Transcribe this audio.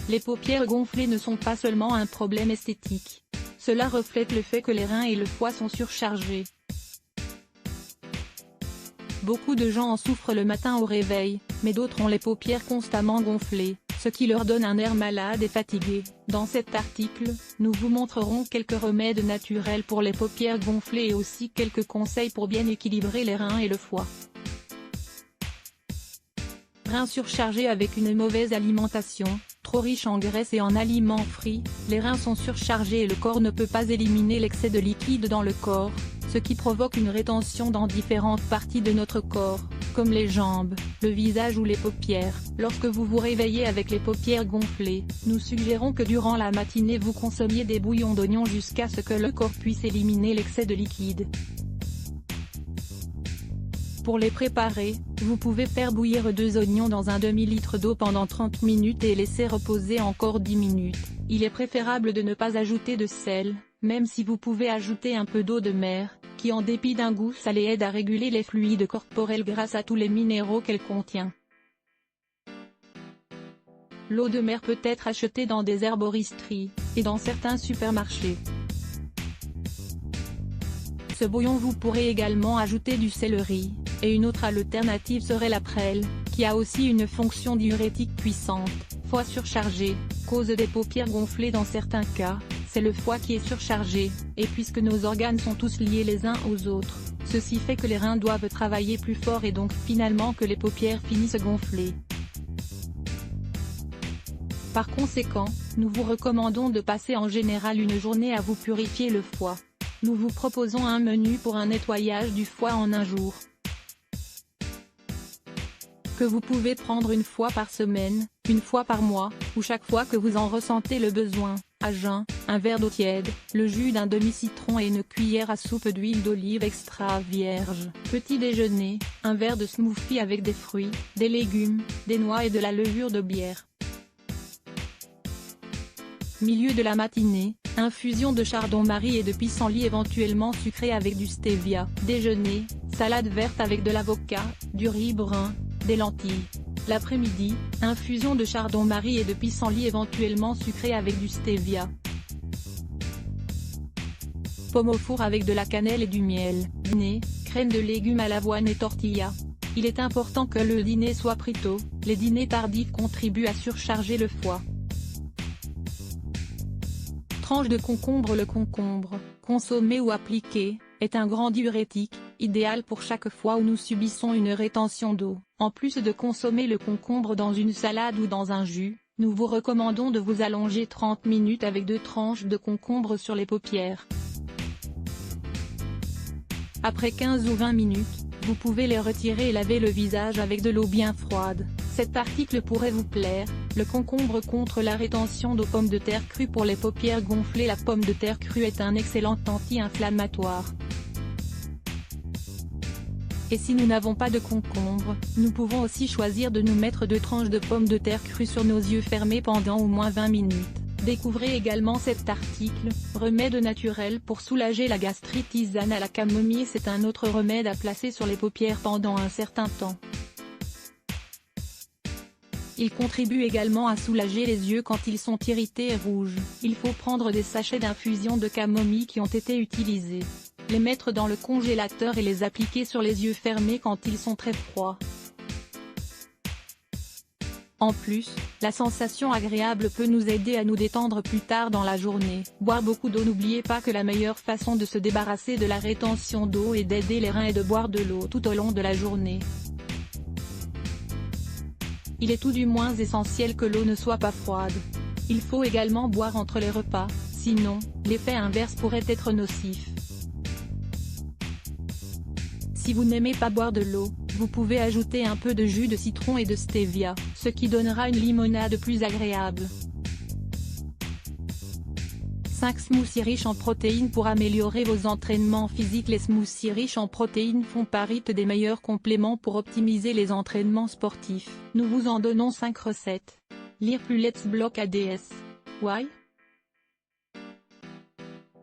Les paupières gonflées ne sont pas seulement un problème esthétique. Cela reflète le fait que les reins et le foie sont surchargés. Beaucoup de gens en souffrent le matin au réveil, mais d'autres ont les paupières constamment gonflées, ce qui leur donne un air malade et fatigué. Dans cet article, nous vous montrerons quelques remèdes naturels pour les paupières gonflées et aussi quelques conseils pour bien équilibrer les reins et le foie. Reins surchargés avec une mauvaise alimentation, trop riche en graisse et en aliments frits, les reins sont surchargés et le corps ne peut pas éliminer l'excès de liquide dans le corps, ce qui provoque une rétention dans différentes parties de notre corps, comme les jambes, le visage ou les paupières. Lorsque vous vous réveillez avec les paupières gonflées, nous suggérons que durant la matinée vous consommiez des bouillons d'oignons jusqu'à ce que le corps puisse éliminer l'excès de liquide. Pour les préparer, vous pouvez faire bouillir 2 oignons dans un demi-litre d'eau pendant 30 minutes et laisser reposer encore 10 minutes. Il est préférable de ne pas ajouter de sel, même si vous pouvez ajouter un peu d'eau de mer, qui en dépit d'un goût salé aide à réguler les fluides corporels grâce à tous les minéraux qu'elle contient. L'eau de mer peut être achetée dans des herboristeries, et dans certains supermarchés. Ce bouillon vous pourrez également ajouter du céleri, et une autre alternative serait la prêle, qui a aussi une fonction diurétique puissante. Foie surchargé, cause des paupières gonflées dans certains cas, c'est le foie qui est surchargé, et puisque nos organes sont tous liés les uns aux autres, ceci fait que les reins doivent travailler plus fort et donc finalement que les paupières finissent gonflées. Par conséquent, nous vous recommandons de passer en général une journée à vous purifier le foie. Nous vous proposons un menu pour un nettoyage du foie en un jour, que vous pouvez prendre une fois par semaine, une fois par mois, ou chaque fois que vous en ressentez le besoin. À jeun, un verre d'eau tiède, le jus d'un demi-citron et une cuillère à soupe d'huile d'olive extra vierge. Petit déjeuner, un verre de smoothie avec des fruits, des légumes, des noix et de la levure de bière. Milieu de la matinée, infusion de chardon-marie et de pissenlit éventuellement sucré avec du stevia. Déjeuner, salade verte avec de l'avocat, du riz brun, des lentilles. L'après-midi, infusion de chardon-marie et de pissenlit éventuellement sucré avec du stevia. Pomme au four avec de la cannelle et du miel. Dîner, crème de légumes à l'avoine et tortilla. Il est important que le dîner soit pris tôt, les dîners tardifs contribuent à surcharger le foie. Tranche de concombre. Le concombre, consommé ou appliqué, est un grand diurétique, idéal pour chaque fois où nous subissons une rétention d'eau. En plus de consommer le concombre dans une salade ou dans un jus, nous vous recommandons de vous allonger 30 minutes avec 2 tranches de concombre sur les paupières. Après 15 ou 20 minutes, vous pouvez les retirer et laver le visage avec de l'eau bien froide. Cet article pourrait vous plaire. Le concombre contre la rétention d'eau. Pomme de terre crue pour les paupières gonflées. La pomme de terre crue est un excellent anti-inflammatoire. Et si nous n'avons pas de concombre, nous pouvons aussi choisir de nous mettre 2 tranches de pommes de terre crue sur nos yeux fermés pendant au moins 20 minutes. Découvrez également cet article, remède naturel pour soulager la gastrite. Tisane à la camomille. C'est un autre remède à placer sur les paupières pendant un certain temps. Il contribue également à soulager les yeux quand ils sont irrités et rouges. Il faut prendre des sachets d'infusion de camomille qui ont été utilisés, les mettre dans le congélateur et les appliquer sur les yeux fermés quand ils sont très froids. En plus, la sensation agréable peut nous aider à nous détendre plus tard dans la journée. Boire beaucoup d'eau. N'oubliez pas que la meilleure façon de se débarrasser de la rétention d'eau et d'aider les reins est de boire de l'eau tout au long de la journée. Il est tout du moins essentiel que l'eau ne soit pas froide. Il faut également boire entre les repas, sinon, l'effet inverse pourrait être nocif. Si vous n'aimez pas boire de l'eau, vous pouvez ajouter un peu de jus de citron et de stevia, ce qui donnera une limonade plus agréable. 5 smoothies riches en protéines pour améliorer vos entraînements physiques. Les smoothies riches en protéines font partie des meilleurs compléments pour optimiser les entraînements sportifs. Nous vous en donnons 5 recettes. Lire plus. Let's block ADS. Why?